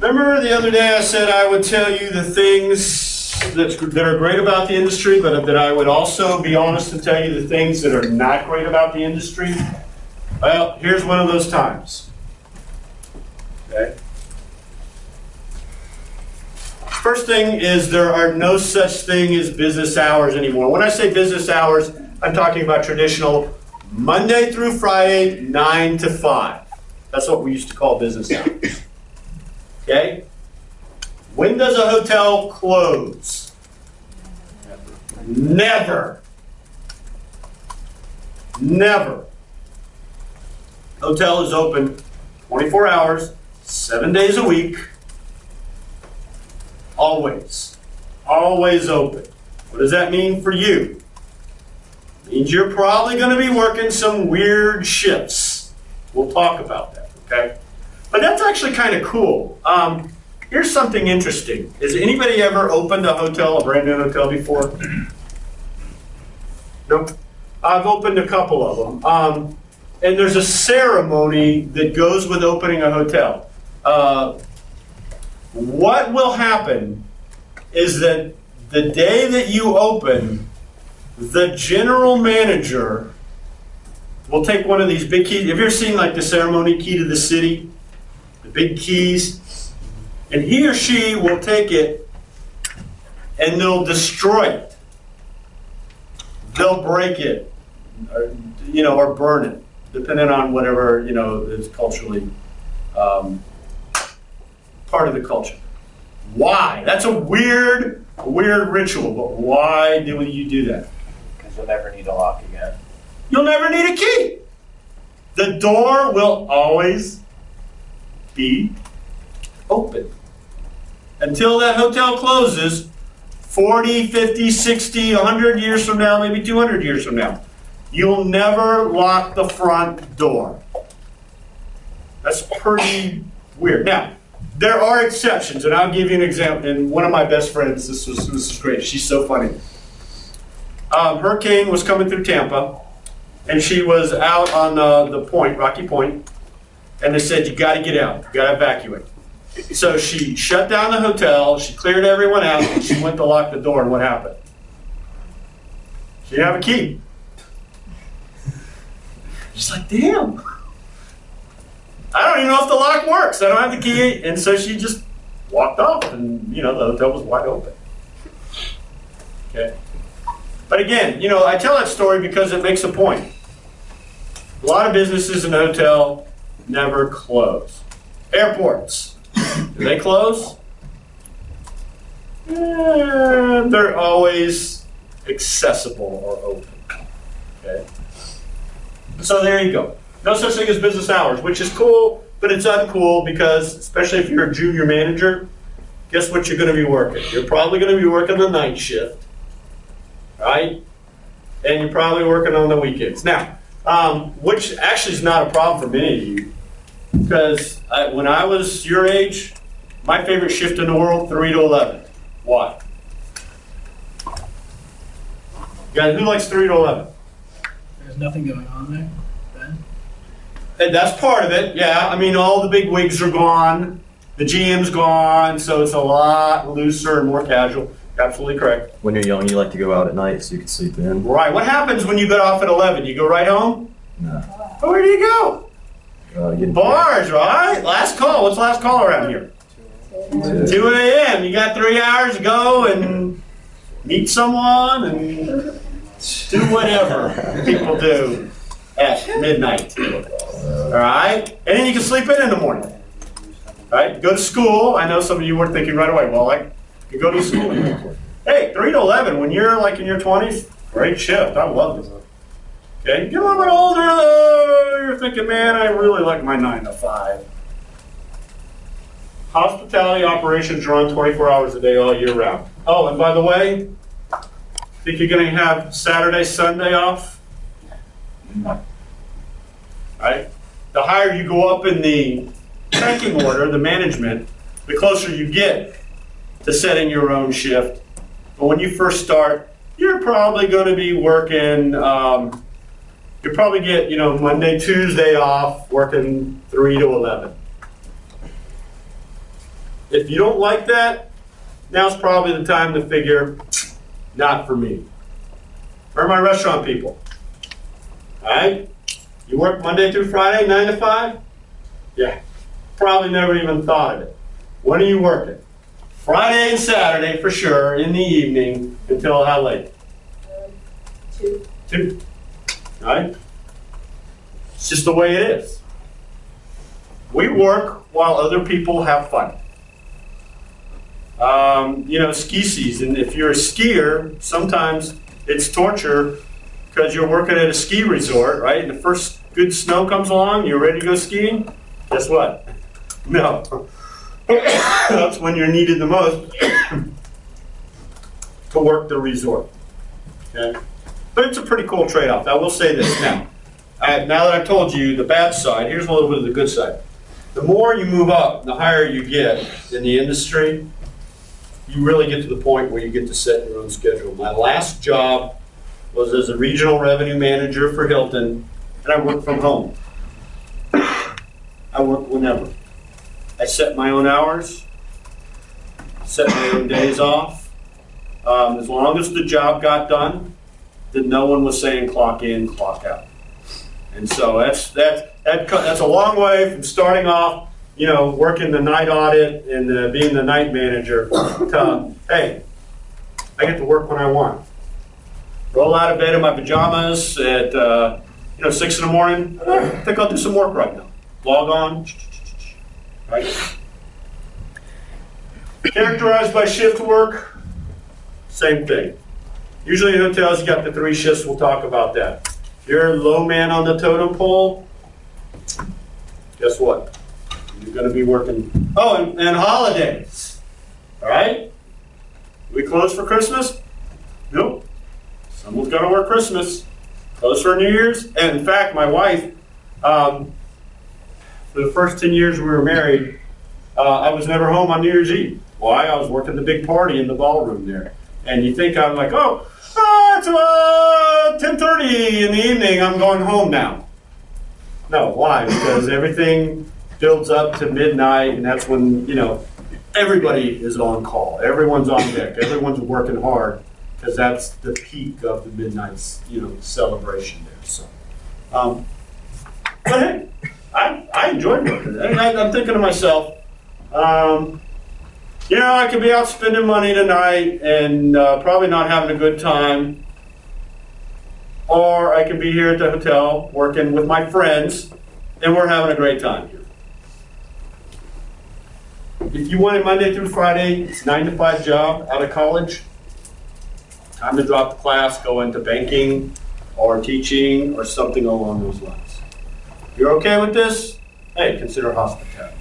Remember the other day I said I would tell you the things that are great about the industry, but that I would also be honest and tell you the things that are not great about the industry? Well, here's one of those times. Okay. First thing is there are no such thing as business hours anymore. When I say business hours, I'm talking about traditional Monday through Friday, 9 to 5. That's what we used to call business hours. Okay? When does a hotel close? Never. Never. Hotel is open 24 hours, 7 days a week. Always. Always open. What does that mean for you? It means you're probably going to be working some weird shifts. We'll talk about that, okay? But that's actually kind of cool. Here's something interesting. Has anybody ever opened a hotel, a brand new hotel before? Nope. I've opened a couple of them. And there's a ceremony that goes with opening a hotel. What will happen is that the day that you open, the general manager will take one of these big keys. Have you ever seen like the ceremony key to the city? The big keys? And he or she will take it and they'll destroy it. They'll break it, or burn it, depending on whatever, is culturally part of the culture. Why? That's a weird ritual, but why do you do that? Because you'll never need a lock again. You'll never need a key. The door will always be open until that hotel closes 40, 50, 60, 100 years from now, maybe 200 years from now. You'll never lock the front door. That's pretty weird. Now, there are exceptions, and I'll give you an example. And one of my best friends, this is great. She's so funny. Hurricane was coming through Tampa, and she was out on the point, Rocky Point, and they said, you got to get out. You got to evacuate. So she shut down the hotel, she cleared everyone out, and she went to lock the door, and what happened? She didn't have a key. She's like, damn. I don't even know if the lock works. I don't have the key. And so she just walked off, and the hotel was wide open. Okay. But again, I tell that story because it makes a point. A lot of businesses in a hotel never close. Airports. Do they close? They're always accessible or open. Okay. So there you go. No such thing as business hours, which is cool, but it's uncool because, especially if you're a junior manager, guess what you're going to be working? You're probably going to be working the night shift, right? And you're probably working on the weekends. Now, which actually is not a problem for many of you, because when I was your age, my favorite shift in the world, 3 to 11. Why? Guys, who likes 3 to 11? There's nothing going on there, Ben? And that's part of it, yeah. I mean, all the big wigs are gone. The GM's gone, so it's a lot looser and more casual. Absolutely correct. When you're young, you like to go out at night so you can sleep in. Right. What happens when you get off at 11? You go right home? No. Oh, where do you go? Bars, right? Last call. What's the last call around here? 2 a.m. You got 3 hours to go and meet someone and do whatever people do at midnight. All right? And then you can sleep in the morning. All right? Go to school. I know some of you were thinking right away, well, I could go to school. Hey, 3 to 11, when you're like in your 20s, great shift. I love it. Okay? Get a little bit older, though. You're thinking, man, I really like my 9 to 5. Hospitality operations run 24 hours a day all year round. Oh, and by the way, think you're going to have Saturday, Sunday off? Right? The higher you go up in the pecking order, the management, the closer you get to setting your own shift. But when you first start, you're probably going to be working, you probably get, Monday, Tuesday off, working 3 to 11. If you don't like that, now's probably the time to figure, not for me. Where are my restaurant people? All right? You work Monday through Friday, 9 to 5? Yeah. Probably never even thought of it. When are you working? Friday and Saturday for sure, in the evening, until how late? 2. 2. All right? It's just the way it is. We work while other people have fun. Ski season, if you're a skier, sometimes it's torture because you're working at a ski resort, right? And the first good snow comes along, you're ready to go skiing. Guess what? No. That's when you're needed the most to work the resort. Okay? But it's a pretty cool trade-off. I will say this now. Now that I've told you the bad side, here's a little bit of the good side. The more you move up, the higher you get in the industry, you really get to the point where you get to set your own schedule. My last job was as a regional revenue manager for Hilton, and I worked from home. I work whenever. I set my own hours, set my own days off. As long as the job got done, then no one was saying clock in, clock out. And so that's a long way from starting off, working the night audit and being the night manager to, hey, I get to work when I want. Roll out of bed in my pajamas at 6 in the morning. I think I'll do some work right now. Log on. Right? Characterized by shift work, same thing. Usually in hotels, you got the 3 shifts. We'll talk about that. If you're a low man on the totem pole, guess what? You're going to be working. Oh, and holidays. All right? We close for Christmas? Nope. Someone's got to work Christmas. Close for New Year's. And in fact, my wife, for the first 10 years we were married, I was never home on New Year's Eve. Why? I was working the big party in the ballroom there. And you think I'm like, it's 10:30 in the evening, I'm going home now. No, why? Because everything builds up to midnight, and that's when, everybody is on call. Everyone's on deck. Everyone's working hard, because that's the peak of the midnight, celebration there. So, but hey, I enjoyed working. I'm thinking to myself, I could be out spending money tonight and probably not having a good time. Or I could be here at the hotel working with my friends and we're having a great time here. If you want it Monday through Friday, it's 9 to 5 job out of college. Time to drop the class, go into banking or teaching or something along those lines. You're okay with this? Hey, consider hospitality.